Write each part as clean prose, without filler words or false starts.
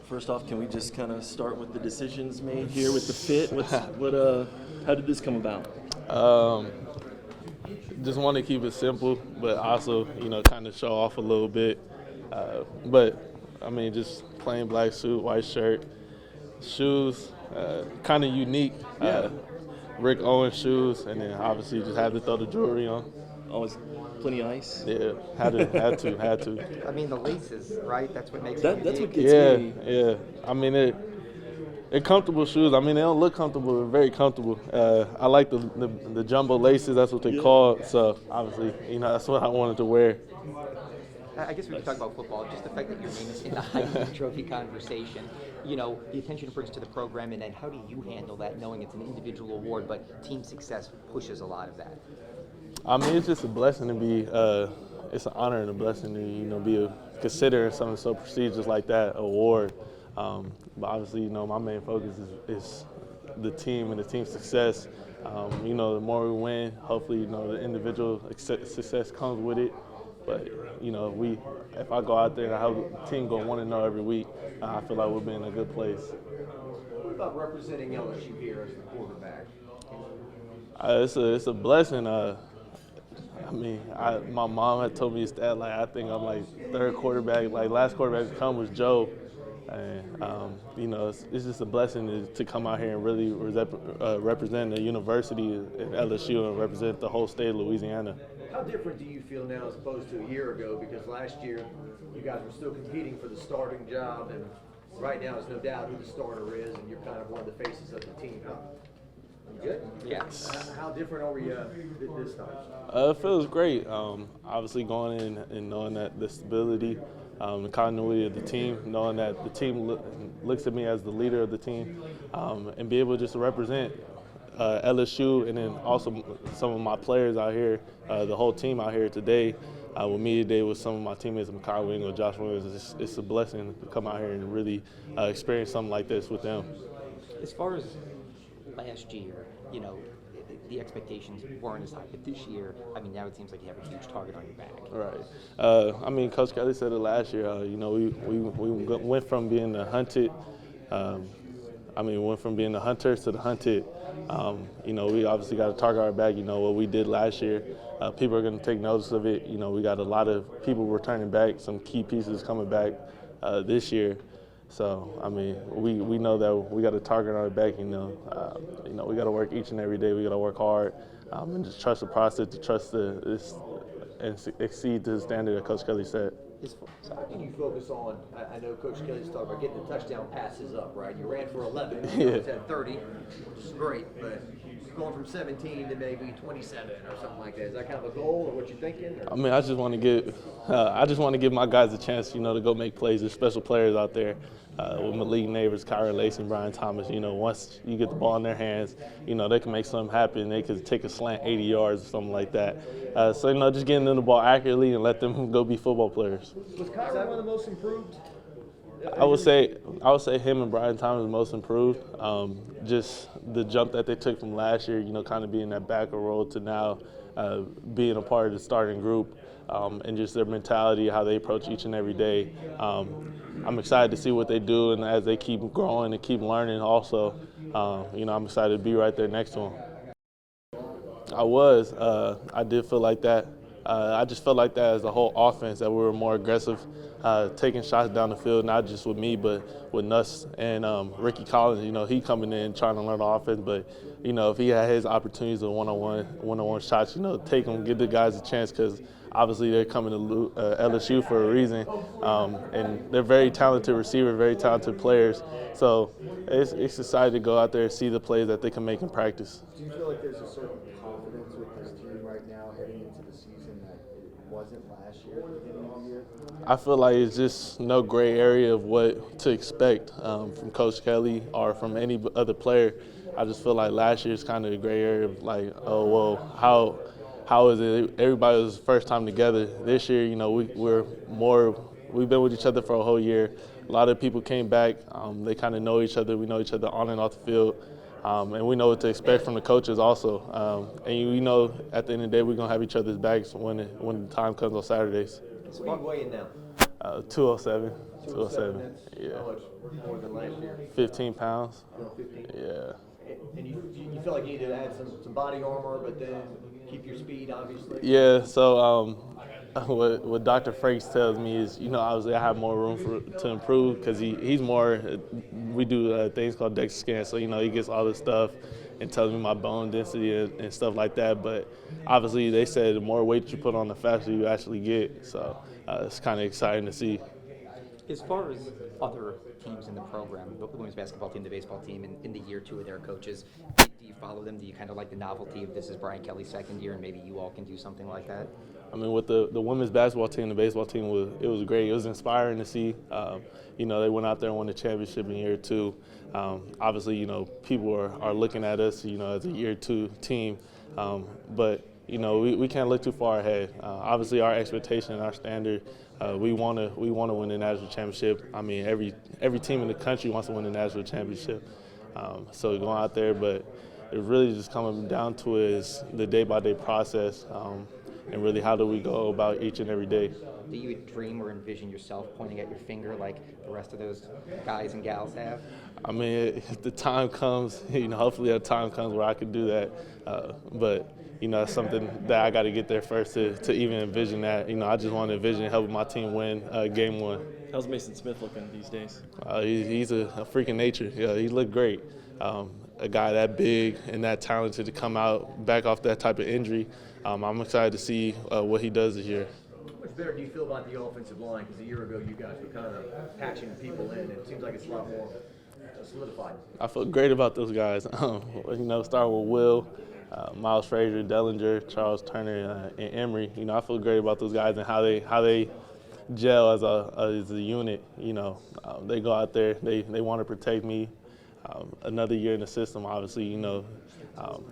First off, can we just kind of start with the decisions made here with the fit? How did this come about? Just want to keep it simple, but also, kind of show off a little bit. Just plain black suit, white shirt, shoes, kind of unique. Rick Owens shoes, and then obviously just had to throw the jewelry on. Always plenty of ice. Yeah, had to. I mean, the laces, right? That's what makes That's it what unique. gets me. Yeah. I mean, they're comfortable shoes. I mean, they don't look comfortable. They're very comfortable. I like the jumbo laces. That's what they call it. So obviously, that's what I wanted to wear. I guess we can talk about football. Just the fact that your name is in the Heisman Trophy conversation, the attention it brings to the program, and then how do you handle that, knowing it's an individual award, but team success pushes a lot of that? I mean, it's just a blessing to be. It's an honor and a blessing to be considered something so prestigious like that award. But obviously, my main focus is the team and the team's success. The more we win, hopefully, the individual success comes with it. But if I go out there and I have the team go 1-0 every week, I feel like we'll be in a good place. What about representing LSU here as the quarterback? It's a blessing. My mom had told me a stat, I think I'm third quarterback. Last quarterback to come was Joe. And, it's just a blessing to come out here and really represent the university at LSU and represent the whole state of Louisiana. How different do you feel now as opposed to a year ago? Because last year you guys were still competing for the starting job, and right now there's no doubt who the starter is, and you're kind of one of the faces of the team. Good? Yes. How different are we this time? It feels great. Obviously going in and knowing that the stability, the continuity of the team, knowing that the team looks at me as the leader of the team, and be able just to represent LSU, and then also some of my players out here, the whole team out here today, with me today with some of my teammates, Makai Wingo, Josh Williams. It's a blessing to come out here and really experience something like this with them. As far as last year, the expectations weren't as high, but this year, now it seems like you have a huge target on your back. Right. Coach Kelly said it last year. We went from being the hunted. Went from being the hunters to the hunted. We obviously got to target our back. What we did last year. People are going to take notice of it. We got a lot of people returning back, some key pieces coming back this year. So, we know that we got to target our back. We got to work each and every day. We got to work hard and just trust the process, to trust and exceed the standard that Coach Kelly set. How can you focus on, I know Coach Kelly's talking about getting the touchdown passes up, right? You ran for 11, you had 30, which is great, but going from 17 to maybe 27 or something like that, is that kind of a goal or what you're thinking? Or? I just want to give my guys a chance, to go make plays. There's special players out there with Malik Neighbors, Kyra Lacey, and Brian Thomas. Once you get the ball in their hands, they can make something happen. They could take a slant 80 yards or something like that. Just getting them the ball accurately and let them go be football players. Was Kyra one of the most improved? I would say him and Brian Thomas the most improved. Just the jump that they took from last year, kind of being that back role to now being a part of the starting group, and just their mentality, how they approach each and every day. I'm excited to see what they do, and as they keep growing and keep learning also, I'm excited to be right there next to them. I did feel like that. I just felt like that as a whole offense, that we were more aggressive, taking shots down the field, not just with me, but with Nuss and Ricky Collins. He coming in trying to learn the offense, but if he had his opportunities of one-on-one shots, take them, give the guys a chance, because obviously they're coming to LSU for a reason, and they're very talented receivers, very talented players. So it's exciting to go out there and see the plays that they can make in practice. Do you feel like there's a certain confidence with this team right now heading into the season that it wasn't last year at the beginning of the year? I feel like it's just no gray area of what to expect from Coach Kelly or from any other player. I just feel like last year's kind of a gray area of how is it? Everybody was first time together. This year, we've been with each other for a whole year. A lot of people came back. They kind of know each other. We know each other on and off the field. And we know what to expect from the coaches also. And we know at the end of the day, we're going to have each other's backs when the time comes on Saturdays. What are you weighing now? 207. 207. 207. That's Yeah. how much more than last year? 15 pounds. 15. Yeah. And you feel like you need to add some body armor, but then keep your speed, obviously. Yeah, so what Dr. Frakes tells me is, obviously I have more room to improve because he's more, we do things called DEXA scans, so, he gets all this stuff and tells me my bone density and stuff like that. But obviously they said the more weight you put on, the faster you actually get. So it's kind of exciting to see. As far as other teams in the program, the women's basketball team, the baseball team, in the year two of their coaches, do you follow them? Do you kind of like the novelty of this is Brian Kelly's second year and maybe you all can do something like that? I mean, with the women's basketball team, the baseball team, it was great. It was inspiring to see. They went out there and won the championship in year two. Obviously, people are looking at us, as a year two team. But we can't look too far ahead. Obviously, our expectation and our standard, we want to win the national championship. I mean, every team in the country wants to win the national championship. So going out there, but it really just coming down to is the day-by-day process, and really how do we go about each and every day. Do you dream or envision yourself pointing at your finger like the rest of those guys and gals have? I mean, if the time comes, hopefully a time comes where I could do that. But it's something that I got to get there first to even envision that. I just want to envision helping my team win game one. How's Mason Smith looking these days? He's a freak of nature. Yeah, he looked great. A guy that big and that talented to come out back off that type of injury. I'm excited to see what he does this year. How much better do you feel about the offensive line? Because a year ago you guys were kind of patching people in, and it seems like it's a lot more solidified. I feel great about those guys. Starting with Will, Miles Frazier, Dellinger, Charles Turner, and Emery. I feel great about those guys and how they gel as a unit. They go out there, they want to protect me. Another year in the system, obviously,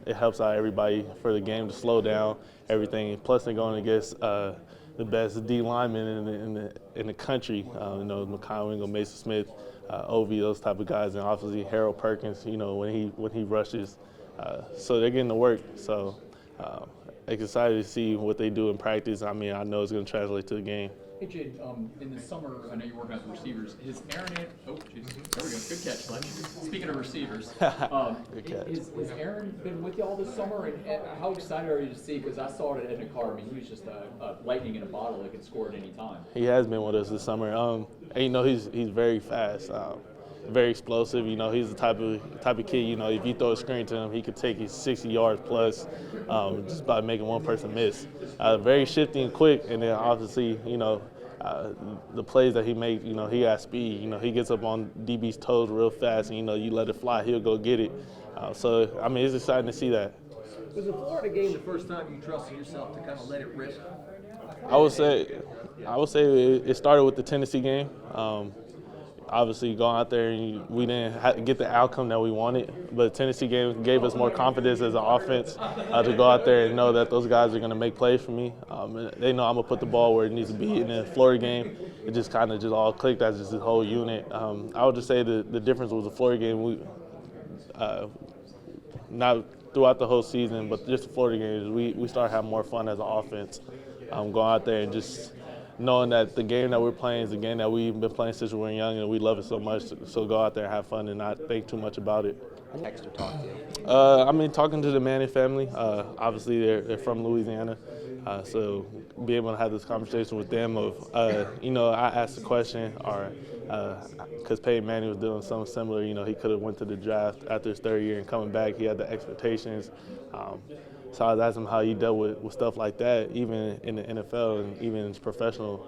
it helps out everybody for the game to slow down everything. Plus, they're going against the best D linemen in the country. Mekhi Wingo, Mason Smith, Ovi, those type of guys, and obviously Harold Perkins. When he rushes, so they're getting to work. So excited to see what they do in practice. I mean, I know it's going to translate to the game. Hey, Jade, in the summer, I know you're working on the receivers. Has Aaron, there we go, good catch, Fletch. Speaking of receivers, Good catch. has Aaron been with you all this summer? And how excited are you to see? Because I saw it in the car. I mean, he was just a lightning in a bottle that could score at any time. He has been with us this summer. And, he's very fast, very explosive. He's the type of kid. If you throw a screen to him, he could take you 60 yards plus, just by making one person miss. Very shifty and quick, and then obviously, the plays that he makes, he has speed. He gets up on DB's toes real fast, and you let it fly, he'll go get it. So I mean, it's exciting to see that. Was the Florida game the first time you trusted yourself to kind of let it rip? I would say it started with the Tennessee game. Obviously, going out there, and we didn't get the outcome that we wanted, but the Tennessee game gave us more confidence as an offense to go out there and know that those guys are going to make plays for me. They know I'm going to put the ball where it needs to be. In the Florida game, it just kind of just all clicked as just a whole unit. I would just say the difference was the Florida game. Not throughout the whole season, but just the Florida games, we started having more fun as an offense. Going out there and just knowing that the game that we're playing is a game that we've been playing since we were young and we love it so much. So go out there and have fun and not think too much about it. Text or talk to? Talking to the Manning family. Obviously, they're from Louisiana. So be able to have this conversation with them of, I asked the question, because Peyton Manning was doing something similar. He could have went to the draft after his third year and coming back, he had the expectations. So I was asking him how he dealt with stuff like that, even in the NFL and even in his professional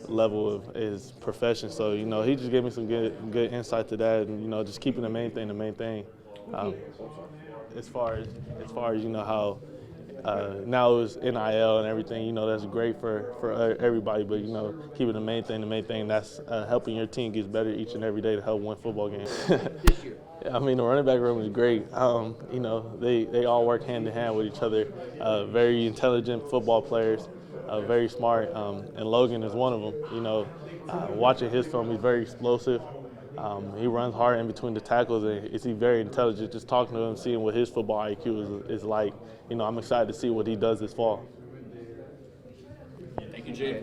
level of his profession. So, he just gave me some good insight to that, and, just keeping the main thing. As far as how now it's NIL and everything, that's great for everybody, but, keeping the main thing, that's helping your team get better each and every day to help win football games. This year. I mean, the running back room is great. They all work hand in hand with each other. Very intelligent football players, very smart, and Logan is one of them. Watching his film, he's very explosive. He runs hard in between the tackles, and he's very intelligent. Just talking to him, seeing what his football IQ is like. I'm excited to see what he does this fall. Thank you, Jade.